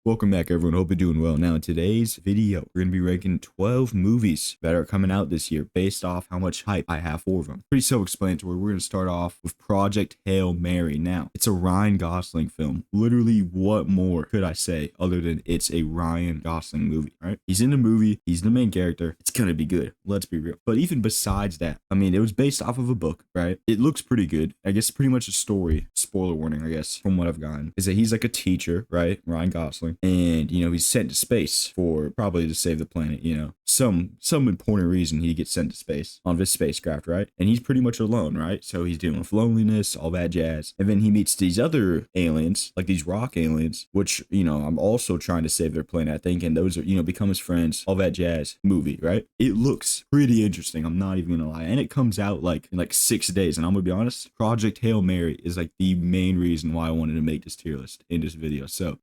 Welcome back, everyone. Hope you're doing well. Now, in today's video, we're going to be ranking 12 movies that are coming out this year based off how much hype I have for them. Pretty self-explanatory. We're going to start off with Project Hail Mary. Now, it's a Ryan Gosling film. Literally, what more could I say other than it's a Ryan Gosling movie, right? He's in the movie. He's the main character. It's going to be good. Let's be real. But even besides that, I mean, it was based off of a book, right? It looks pretty good. I guess pretty much a story. Spoiler warning, I guess, from what I've gotten, is that he's like a teacher, right? Ryan Gosling. And, he's sent to space for probably to save the planet, some important reason he gets sent to space on this spacecraft, right? And he's pretty much alone, right? So he's dealing with loneliness, all that jazz. And then he meets these other aliens, like these rock aliens, which, I'm also trying to save their planet, I think. And those are, become his friends, all that jazz movie, right? It looks pretty interesting. I'm not even gonna lie. And it comes out like in 6 days. And I'm gonna be honest, Project Hail Mary is like the main reason why I wanted to make this tier list in this video. So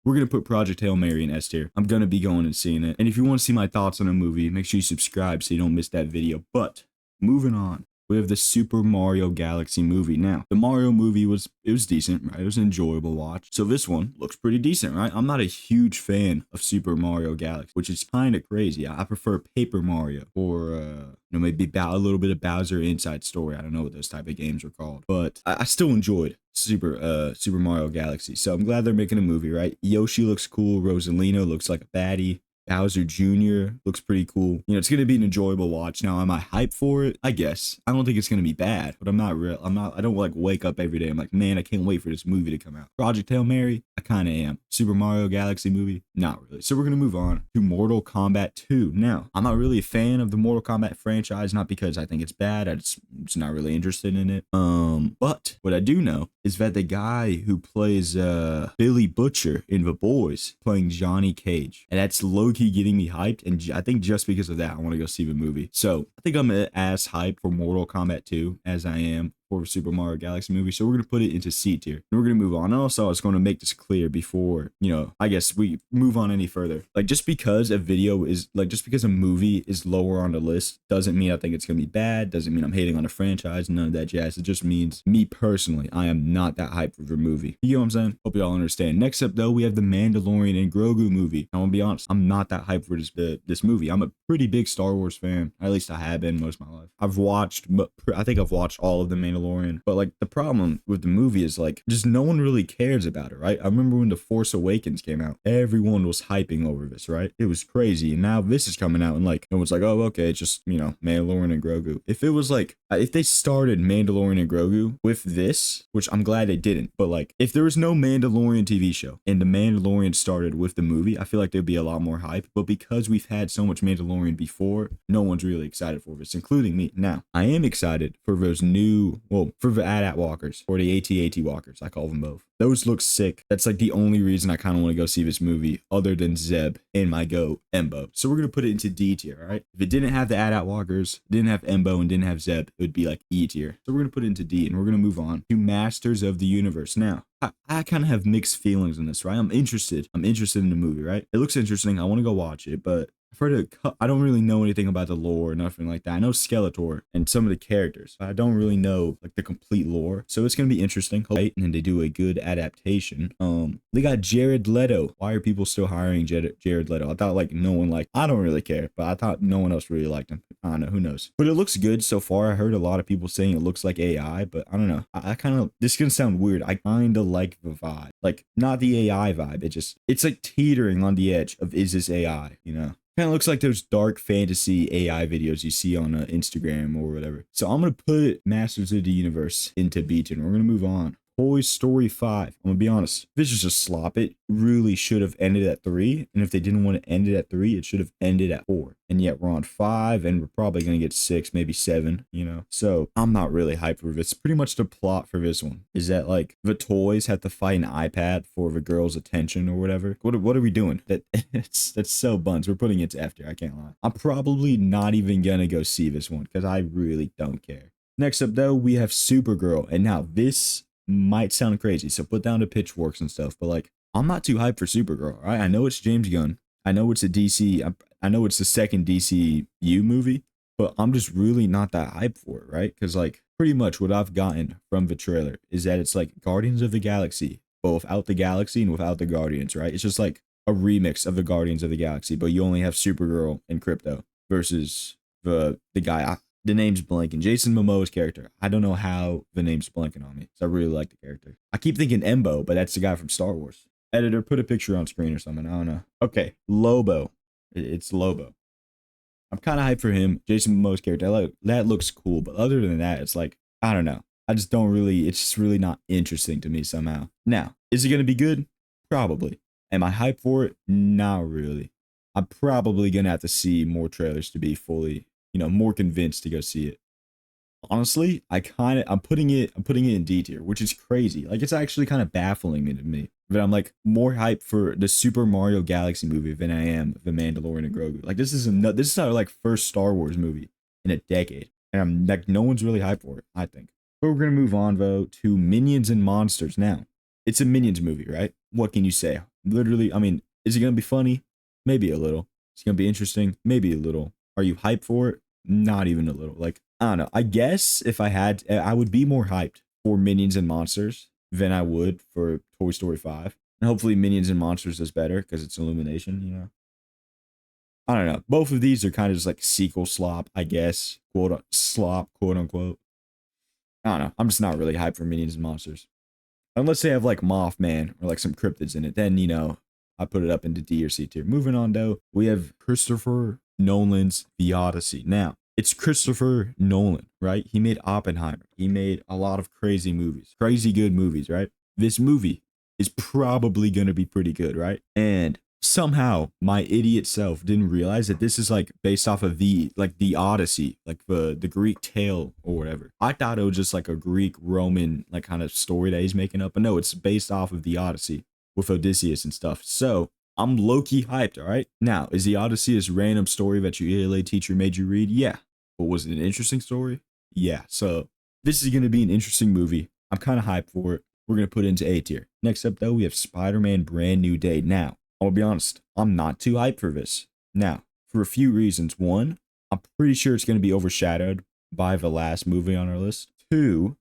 we're going to put Project Hail Mary in S tier. I'm going to be going and seeing it. And if you want to see my thoughts on a movie, make sure you subscribe so you don't miss that video. But moving on, we have the Super Mario Galaxy movie. Now, the Mario movie was decent, right? It was an enjoyable watch. So this one looks pretty decent, right? I'm not a huge fan of Super Mario Galaxy, which is kind of crazy. I prefer Paper Mario or, maybe a little bit of Bowser Inside Story. I don't know what those type of games are called, but I still enjoyed Super Mario Galaxy. So I'm glad they're making a movie, right? Yoshi looks cool. Rosalina looks like a baddie. Bowser Jr. looks pretty cool. It's going to be an enjoyable watch. Now, am I hyped for it? I guess. I don't think it's going to be bad, but I don't wake up every day. I'm like, man, I can't wait for this movie to come out. Project Hail Mary, I kind of am. Super Mario Galaxy movie, not really. So we're going to move on to Mortal Kombat 2. Now, I'm not really a fan of the Mortal Kombat franchise, not because I think it's bad. I'm just not really interested in it. But what I do know is that the guy who plays Billy Butcher in The Boys playing Johnny Cage, and that's low-key getting me hyped, and I think just because of that I want to go see the movie. So I think I'm as hyped for Mortal Kombat 2 as I am for Super Mario Galaxy movie. So we're going to put it into C tier and we're going to move on. And also I was going to make this clear before, I guess we move on any further. Just because a movie is lower on the list doesn't mean I think it's going to be bad. Doesn't mean I'm hating on the franchise. None of that jazz. It just means me personally, I am not that hyped for the movie. You know what I'm saying? Hope you all understand. Next up though, we have the Mandalorian and Grogu movie. I want to be honest, I'm not that hyped for this movie. I'm a pretty big Star Wars fan. At least I have been most of my life. I think I've watched all of the Mandalorian. But the problem with the movie is just no one really cares about it, right? I remember when The Force Awakens came out, everyone was hyping over this, right? It was crazy. And now this is coming out and no one's like, oh, okay, it's just, Mandalorian and Grogu. If it was if they started Mandalorian and Grogu with this, which I'm glad they didn't, but if there was no Mandalorian TV show and the Mandalorian started with the movie, I feel like there'd be a lot more hype. But because we've had so much Mandalorian before, no one's really excited for this, including me. Now, I am excited for those for the AT-AT walkers or the AT-AT walkers. I call them both. Those look sick. That's the only reason I kind of want to go see this movie other than Zeb and my goat, Embo. So we're going to put it into D tier, all right? If it didn't have the AT-AT walkers, didn't have Embo, and didn't have Zeb, it would be E tier. So we're going to put it into D, and we're going to move on to Masters of the Universe. Now, I kind of have mixed feelings on this, right? I'm interested in the movie, right? It looks interesting. I want to go watch it, but I don't really know anything about the lore or nothing like that. I know Skeletor and some of the characters, but I don't really know the complete lore. So it's gonna be interesting, right? And they do a good adaptation. They got Jared Leto. Why are people still hiring Jared Leto? I thought no one I don't really care, but I thought no one else really liked him. I don't know, who knows? But it looks good so far. I heard a lot of people saying it looks like AI, but I don't know. I kind of, this is gonna sound weird. I kind of like the vibe, not the AI vibe. It's teetering on the edge of, is this AI? Kind of looks like those dark fantasy AI videos you see on Instagram or whatever. So I'm going to put Masters of the Universe into B tier. We're going to move on. Toy Story 5. I'm going to be honest. This is just slop. It really should have ended at 3. And if they didn't want to end it at 3, it should have ended at 4. And yet we're on 5 and we're probably going to get 6, maybe 7, So I'm not really hyped for this. Pretty much the plot for this one is that the toys have to fight an iPad for the girl's attention or whatever. What are we doing? That's so buns. We're putting it to F tier. I can't lie. I'm probably not even going to go see this one because I really don't care. Next up though, we have Supergirl. And now this might sound crazy, so put down the pitchforks and stuff, but I'm not too hyped for Supergirl, right? I know it's James Gunn. I know it's a DC. I know it's the second DCU movie, but I'm just really not that hyped for it, right? Because pretty much what I've gotten from the trailer is that it's Guardians of the Galaxy but without the Galaxy and without the Guardians, right? It's just like a remix of the Guardians of the Galaxy, but you only have Supergirl and Crypto versus the guy. The name's blanking. Jason Momoa's character. I don't know how the name's blanking on me. So I really like the character. I keep thinking Embo, but that's the guy from Star Wars. Editor, put a picture on screen or something. I don't know. Okay, Lobo. It's Lobo. I'm kind of hyped for him. Jason Momoa's character. That looks cool, but other than that, it's like, I don't know. I just don't really, it's just really not interesting to me somehow. Now, is it going to be good? Probably. Am I hyped for it? Not really. I'm probably going to have to see more trailers to be fully, more convinced to go see it. Honestly, I'm putting it in D tier, which is crazy. Like, it's actually kind of baffling to me. But I'm like more hyped for the Super Mario Galaxy movie than I am the Mandalorian and Grogu. Like, this is our like first Star Wars movie in a decade. And I'm like, no one's really hyped for it, I think. But we're going to move on, though, to Minions and Monsters now. It's a Minions movie, right? What can you say? Literally, I mean, is it going to be funny? Maybe a little. It's going to be interesting? Maybe a little. Are you hyped for it? Not even a little. Like, I don't know. I guess if I would be more hyped for Minions and Monsters than I would for Toy Story 5. And hopefully Minions and Monsters does better because it's Illumination, I don't know. Both of these are kind of just like sequel slop, I guess. Quote unquote. I don't know. I'm just not really hyped for Minions and Monsters. Unless they have like Mothman or like some cryptids in it, then, I put it up into D or C tier. Moving on, though, we have Christopher Nolan's The Odyssey. Now, it's Christopher Nolan, right? He made Oppenheimer. He made a lot of crazy movies, crazy good movies, right? This movie is probably going to be pretty good, right? And somehow my idiot self didn't realize that this is like based off of the Odyssey, like the Greek tale or whatever. I thought it was just like a Greek Roman like kind of story that he's making up, but no, it's based off of the Odyssey with Odysseus and stuff. So I'm low-key hyped, all right? Now, is the Odyssey this random story that your ELA teacher made you read? Yeah. But was it an interesting story? Yeah. So this is going to be an interesting movie. I'm kind of hyped for it. We're going to put it into A tier. Next up, though, we have Spider-Man Brand New Day. Now, I'll be honest, I'm not too hyped for this. Now, for a few reasons. One, I'm pretty sure it's going to be overshadowed by the last movie on our list. Two,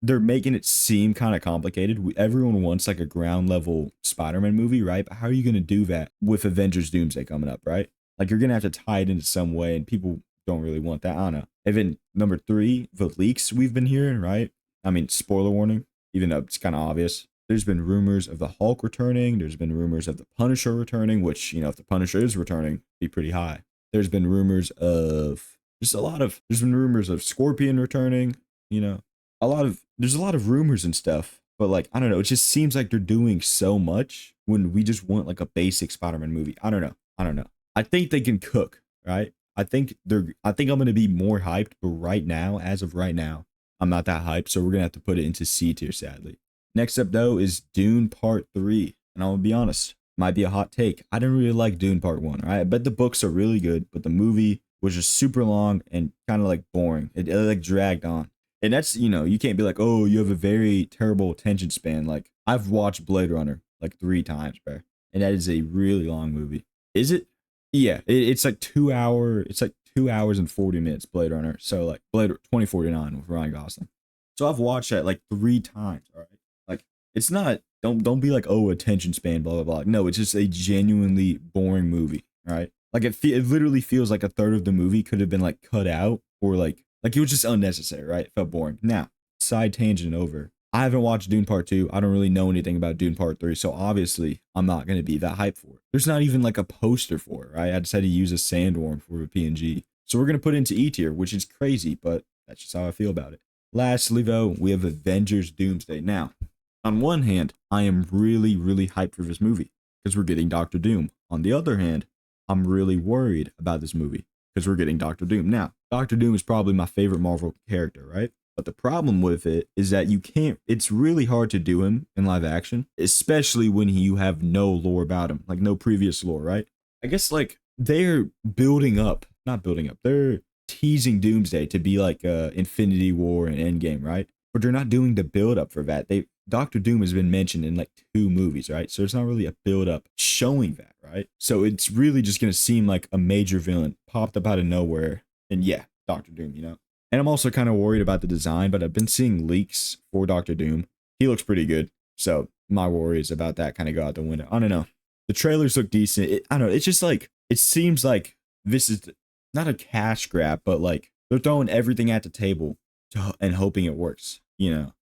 they're making it seem kind of complicated. Everyone wants like a ground level Spider-Man movie, right? But how are you going to do that with Avengers Doomsday coming up, right? Like, you're going to have to tie it into some way, and people don't really want that. I don't know. And then number three, the leaks we've been hearing, right? I mean, spoiler warning, even though it's kind of obvious. There's been rumors of the Hulk returning. There's been rumors of the Punisher returning, which, if the Punisher is returning, be pretty high. There's been rumors of there's been rumors of Scorpion returning, there's a lot of rumors and stuff, but like, I don't know. It just seems like they're doing so much when we just want like a basic Spider-Man movie. I don't know. I think they can cook, right? I think I'm going to be more hyped, but right now, as of right now, I'm not that hyped. So we're going to have to put it into C tier, sadly. Next up, though, is Dune Part 3. And I'll be honest, might be a hot take. I didn't really like Dune Part 1, right? I bet the books are really good, but the movie was just super long and kind of like boring. It like dragged on. And that's, you can't be like, oh, you have a very terrible attention span. Like, I've watched Blade Runner like 3 times, bro. And that is a really long movie. Is it? Yeah, it's like 2 hour. It's like 2 hours and 40 minutes, Blade Runner. So like Blade 2049 with Ryan Gosling. So I've watched that like 3 times, all right? Like, it's not, don't be like, oh, attention span, blah, blah, blah. No, it's just a genuinely boring movie, right? Like, it literally feels like a third of the movie could have been like cut out, or like it was just unnecessary, right? It felt boring. Now, side tangent over. I haven't watched Dune Part 2. I don't really know anything about Dune Part 3, so obviously I'm not going to be that hyped for it. There's not even like a poster for it, right? I just had to use a sandworm for a PNG. So we're going to put it into E tier, which is crazy, but that's just how I feel about it. Lastly, though, we have Avengers Doomsday. Now, on one hand, I am really, really hyped for this movie because we're getting Doctor Doom. On the other hand, I'm really worried about this movie because we're getting Doctor Doom. Now, Doctor Doom is probably my favorite Marvel character, right? But the problem with it is that it's really hard to do him in live action, especially when you have no lore about him, like no previous lore, right? I guess like they're they're teasing Doomsday to be like Infinity War and Endgame, right? But they're not doing the build up for that. Doctor Doom has been mentioned in like 2 movies, right? So it's not really a build up showing that, right? So it's really just going to seem like a major villain popped up out of nowhere. And yeah, Doctor Doom, And I'm also kind of worried about the design, but I've been seeing leaks for Doctor Doom. He looks pretty good. So my worries about that kind of go out the window. I don't know. The trailers look decent. I don't know. It's just like, it seems like this is not a cash grab, but like they're throwing everything at the table and hoping it works. You know,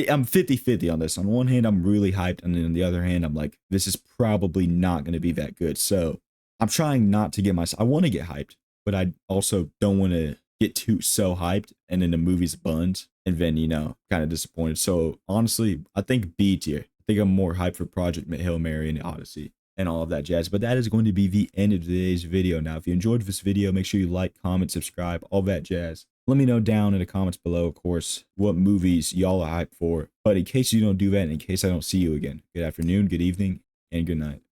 I'm 50-50 on this. On one hand, I'm really hyped. And then on the other hand, I'm like, this is probably not going to be that good. So I'm trying not to get myself, I want to get hyped, but I also don't want to get too so hyped and then the movie's buns and then, you know, kind of disappointed. So honestly, I think B tier. I think I'm more hyped for Project Hail Mary and Odyssey and all of that jazz. But that is going to be the end of today's video. Now, if you enjoyed this video, make sure you like, comment, subscribe, all that jazz. Let me know down in the comments below, of course, what movies y'all are hyped for. But in case you don't do that, and in case I don't see you again, good afternoon, good evening, and good night.